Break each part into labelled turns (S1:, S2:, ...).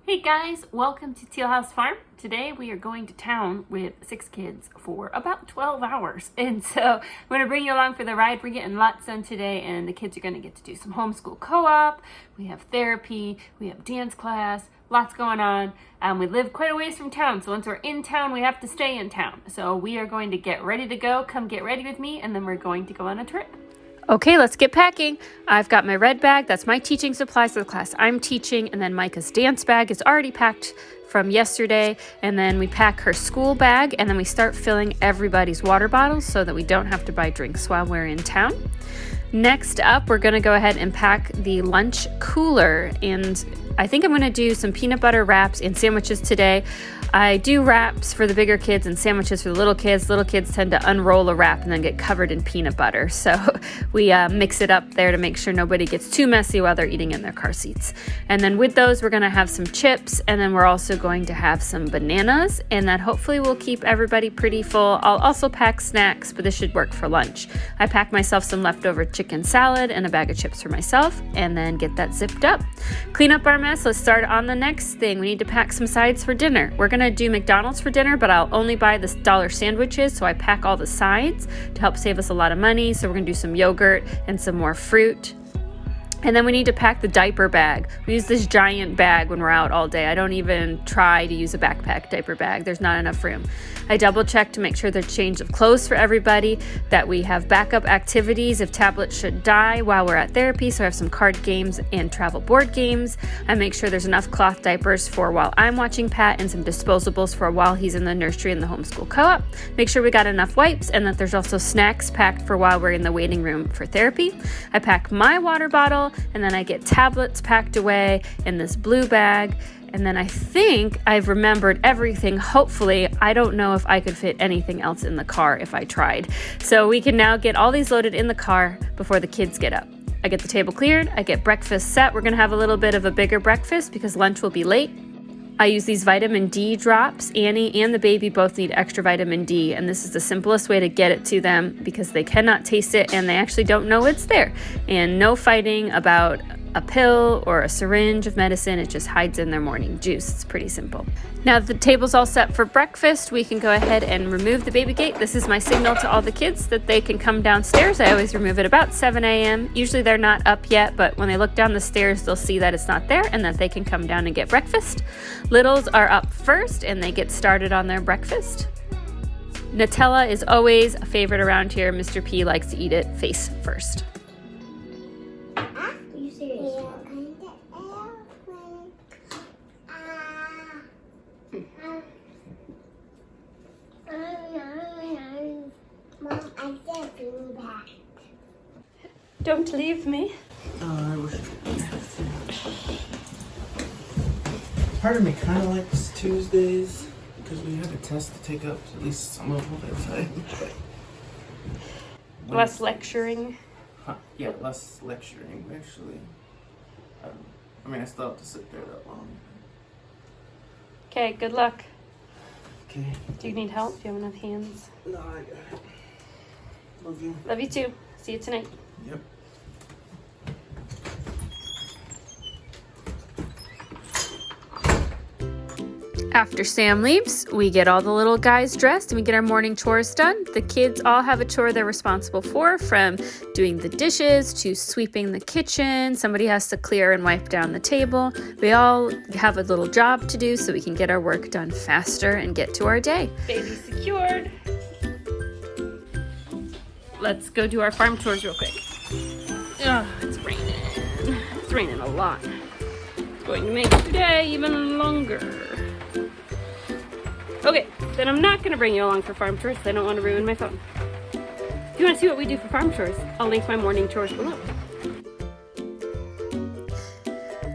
S1: Hey guys, welcome to Teal House Farm. Today we are going to town with 6 kids for about 12 hours. And so I'm going to bring you along for the ride. We're getting lots done today and the kids are going to get to do some homeschool co-op. We have therapy, we have dance class, lots going on. We live quite a ways from town, so once we're in town, we have to stay in town. So we are going to get ready to go. Come get ready with me and then we're going to go on a trip. Okay, let's get packing. I've got my red bag. That's my teaching supplies for the class I'm teaching. And then Micah's dance bag is already packed from yesterday. And then we pack her school bag and then we start filling everybody's water bottles so that we don't have to buy drinks while we're in town. Next up, we're gonna go ahead and pack the lunch cooler. And I think I'm gonna do some peanut butter wraps and sandwiches today. I do wraps for the bigger kids and sandwiches for the little kids. Little kids tend to unroll a wrap and then get covered in peanut butter. So we mix it up there to make sure nobody gets too messy while they're eating in their car seats. And then with those, we're gonna have some chips and then we're also going to have some bananas, and that hopefully will keep everybody pretty full. I'll also pack snacks, but this should work for lunch. I packed myself some leftover chicken salad and a bag of chips for myself, and then get that zipped up. Clean up our mess. Let's start on the next thing. We need to pack some sides for dinner. We're gonna do McDonald's for dinner, but I'll only buy the dollar sandwiches, so I pack all the sides to help save us a lot of money. So we're gonna do some yogurt and some more fruit. And then we need to pack the diaper bag. We use this giant bag when we're out all day. I don't even try to use a backpack diaper bag. There's not enough room. I double check to make sure there's change of clothes for everybody, that we have backup activities if tablets should die while we're at therapy. So I have some card games and travel board games. I make sure there's enough cloth diapers for while I'm watching Pat and some disposables for while he's in the nursery and the homeschool co-op. Make sure we got enough wipes and that there's also snacks packed for while we're in the waiting room for therapy. I pack my water bottle, and then I get tablets packed away in this blue bag. And then I think I've remembered everything. Hopefully, I don't know if I could fit anything else in the car if I tried. So we can now get all these loaded in the car before the kids get up. I get the table cleared, I get breakfast set. We're gonna have a little bit of a bigger breakfast because lunch will be late. I use these vitamin D drops. Annie and the baby both need extra vitamin D, and this is the simplest way to get it to them because they cannot taste it and they actually don't know it's there. And no fighting about a pill or a syringe of medicine. It just hides in their morning juice. It's pretty simple. Now that the table's all set for breakfast, we can go ahead and remove the baby gate. This is my signal to all the kids that they can come downstairs. I always remove it about 7 a.m. Usually they're not up yet, but when they look down the stairs, they'll see that it's not there and that they can come down and get breakfast. Littles are up first and they get started on their breakfast. Nutella is always a favorite around here. Mr. P likes to eat it face first. Don't leave me.
S2: I wish. Part of me kind of likes Tuesdays because we have a test to take up at least some of the time.
S1: Less lecturing.
S2: Yeah, less lecturing actually. I mean, I still have to sit there that long.
S1: Okay, good luck.
S2: Okay.
S1: Do you need help? Do you have enough hands?
S2: No, I got it. Love you.
S1: Love you too. See you tonight.
S2: Yep.
S1: After Sam leaves, we get all the little guys dressed and we get our morning chores done. The kids all have a chore they're responsible for, from doing the dishes to sweeping the kitchen. Somebody has to clear and wipe down the table. We all have a little job to do so we can get our work done faster and get to our day. Baby secured. Let's go do our farm chores real quick. Oh, it's raining. It's raining a lot. It's going to make today even longer. Okay, then I'm not going to bring you along for farm chores because I don't want to ruin my phone. If you want to see what we do for farm chores, I'll link my morning chores below.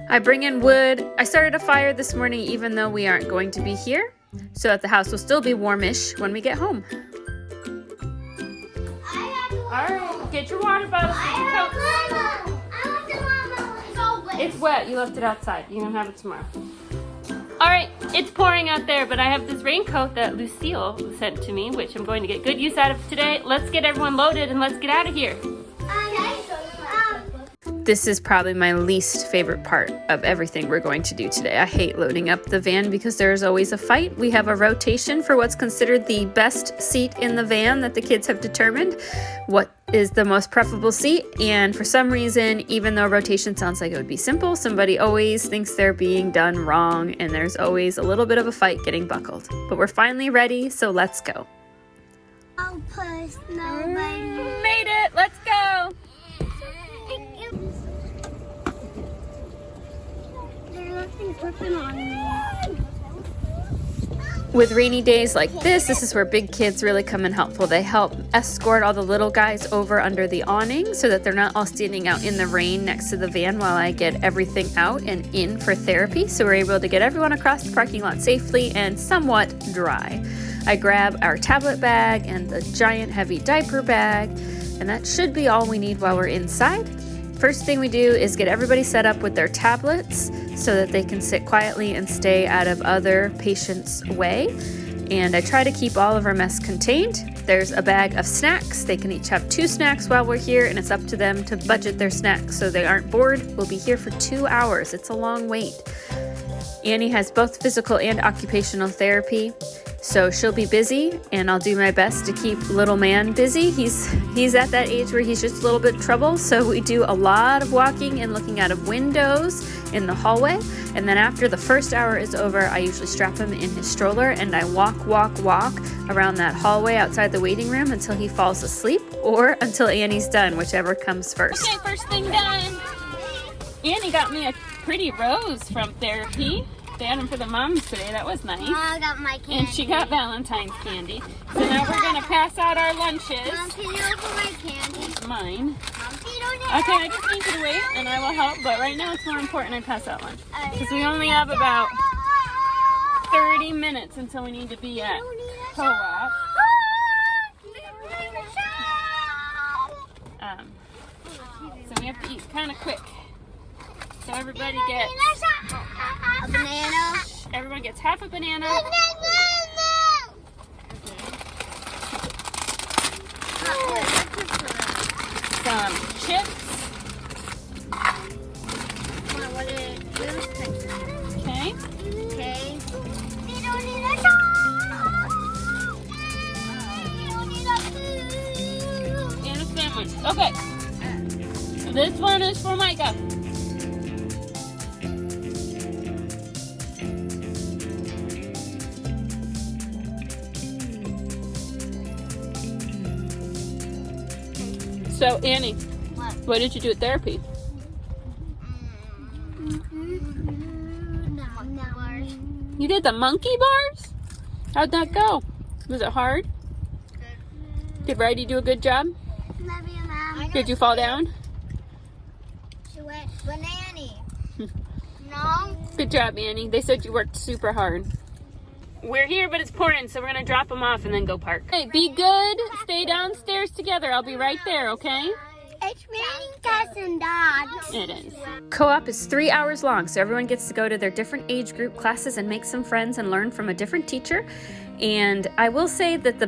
S1: I bring in wood. I started a fire this morning even though we aren't going to be here, so that the house will still be warmish when we get home. Alright, get your water bottles.
S3: I want the watermelon. It's all wet.
S1: It's wet. You left it outside. You can have it tomorrow. Alright, it's pouring out there, but I have this raincoat that Lucille sent to me, which I'm going to get good use out of today. Let's get everyone loaded and let's get out of here. This is probably my least favorite part of everything we're going to do today. I hate loading up the van because there's always a fight. We have a rotation for what's considered the best seat in the van that the kids have determined what is the most preferable seat. And for some reason, even though rotation sounds like it would be simple, somebody always thinks they're being done wrong, and there's always a little bit of a fight getting buckled. But we're finally ready, so let's go.
S3: I'll push nobody.
S1: Made it! Let's go!
S3: There's nothing gripping on me.
S1: With rainy days like this is where big kids really come in helpful. They help escort all the little guys over under the awning so that they're not all standing out in the rain next to the van while I get everything out and in for therapy. So we're able to get everyone across the parking lot safely and somewhat dry. I grab our tablet bag and the giant heavy diaper bag, and that should be all we need while we're inside. First thing we do is get everybody set up with their tablets so that they can sit quietly and stay out of other patients' way. And I try to keep all of our mess contained. There's a bag of snacks. They can each have 2 snacks while we're here, and it's up to them to budget their snacks so they aren't bored. We'll be here for 2 hours. It's a long wait. Annie has both physical and occupational therapy, so she'll be busy, and I'll do my best to keep little man busy. He's at that age where he's just a little bit trouble, so we do a lot of walking and looking out of windows in the hallway. And then after the first hour is over, I usually strap him in his stroller and I walk around that hallway outside the waiting room until he falls asleep or until Annie's done, whichever comes first.
S4: Okay, first thing done. Annie got me a pretty rose from therapy. They had them for the moms today. That was nice.
S3: I got my candy.
S4: And she got Valentine's candy. So now we're going to pass out our lunches.
S3: Mom, can you open my candy?
S4: Mine.
S3: Mom, can you don't
S4: Okay, I just need you to wait and I will help. But right now it's more important I pass out lunch. Because we only have about 30 minutes until we need to be at co-op. So we have to eat kind of quick. So everybody gets
S3: a banana.
S4: Everyone gets half a banana. Some chips. Okay.
S3: Okay.
S4: And a sandwich. Okay. This one is for Micah. So, Annie, what did you do at therapy? You did the monkey bars? How'd that go? Was it hard? Did Righty do a good job?
S3: Love you, Mom.
S4: Did you fall down?
S3: She went banana. No.
S4: Good job, Annie. They said you worked super hard. We're here, but it's pouring, so we're going to drop them off and then go park. Hey, be good. Stay downstairs together. I'll be right there, okay?
S3: It's raining cats and dogs.
S4: It is.
S1: Co-op is 3 hours long, so everyone gets to go to their different age group classes and make some friends and learn from a different teacher. And I will say that the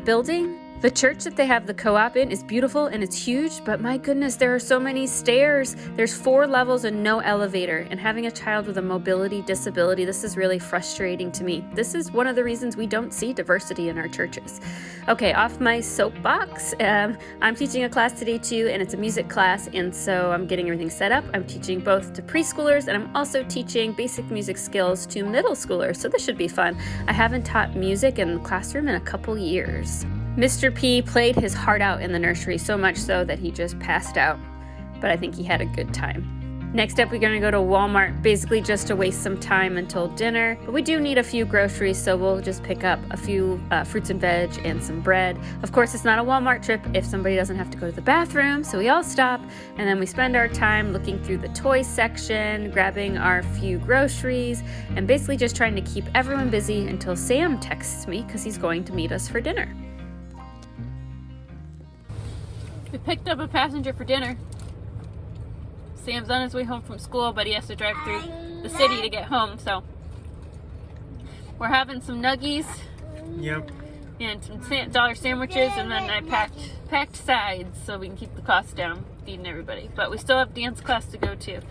S1: church that they have the co-op in is beautiful and it's huge, but my goodness, there are so many stairs. There's 4 levels and no elevator. And having a child with a mobility disability, this is really frustrating to me. This is one of the reasons we don't see diversity in our churches. Okay, off my soapbox. I'm teaching a class today too, and it's a music class, and so I'm getting everything set up. I'm teaching both to preschoolers, and I'm also teaching basic music skills to middle schoolers, so this should be fun. I haven't taught music in the classroom in a couple years. Mr. P played his heart out in the nursery, so much so that he just passed out, but I think he had a good time. Next up, we're going to go to Walmart, basically just to waste some time until dinner, but we do need a few groceries, so we'll just pick up a few fruits and veg and some bread. Of course, it's not a Walmart trip if somebody doesn't have to go to the bathroom, so we all stop, and then we spend our time looking through the toy section, grabbing our few groceries, and basically just trying to keep everyone busy until Sam texts me because he's going to meet us for dinner.
S4: We picked up a passenger for dinner. Sam's on his way home from school, but he has to drive through the city to get home, so we're having some nuggies.
S2: Yep.
S4: And some dollar sandwiches, and then I packed sides so we can keep the cost down. feeding everybody. But we still have dance class to go to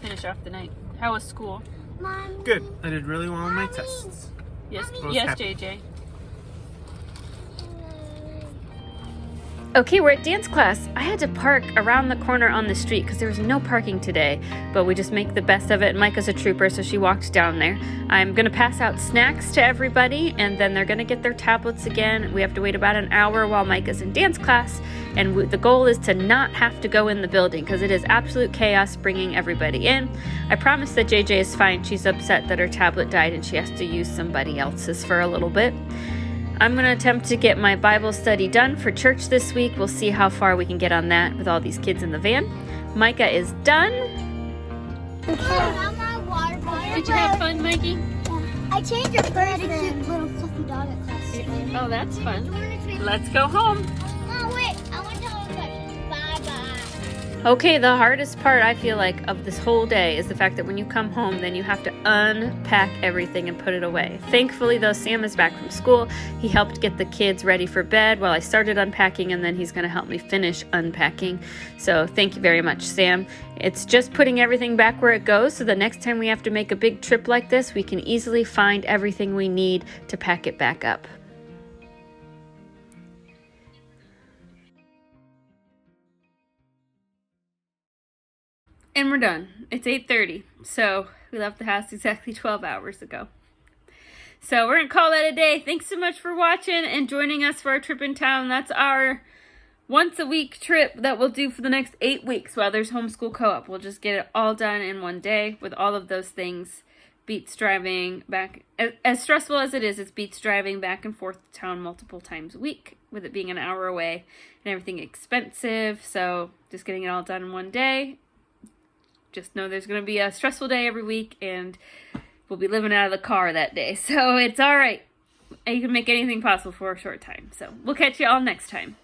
S4: finish off the night. How was school?
S3: Mommy.
S2: Good. I did really well on my tests.
S4: Yes,
S2: was
S4: yes,
S2: happy.
S4: JJ.
S1: Okay, we're at dance class. I had to park around the corner on the street because there was no parking today, but we just make the best of it. Micah's a trooper, so she walked down there. I'm going to pass out snacks to everybody, and then they're going to get their tablets again. We have to wait about an hour while Micah's in dance class, and the goal is to not have to go in the building because it is absolute chaos bringing everybody in. I promise that JJ is fine. She's upset that her tablet died and she has to use somebody else's for a little bit. I'm going to attempt to get my Bible study done for church this week. We'll see how far we can get on that with all these kids in the van. Micah is done.
S4: Did you have fun, Mikey?
S3: I changed your first cute little fluffy dog at class.
S4: Oh, that's fun. Let's go home.
S3: Oh, wait. I want to tell you a question. Bye-bye.
S1: Okay, the hardest part I feel like of this whole day is the fact that when you come home, then you have to unpack everything and put it away. Thankfully, though, Sam is back from school. He helped get the kids ready for bed while I started unpacking, and then he's going to help me finish unpacking. So thank you very much, Sam. It's just putting everything back where it goes, so the next time we have to make a big trip like this, we can easily find everything we need to pack it back up. And we're done. It's 8:30, so we left the house exactly 12 hours ago. So we're going to call that a day. Thanks so much for watching and joining us for our trip in town. That's our once-a-week trip that we'll do for the next 8 weeks while there's homeschool co-op. We'll just get it all done in one day with all of those things. Beats driving back. As stressful as it is, it beats driving back and forth to town multiple times a week, with it being an hour away and everything expensive. So just getting it all done in one day. Just know there's going to be a stressful day every week, and we'll be living out of the car that day. So it's all right. You can make anything possible for a short time. So we'll catch you all next time.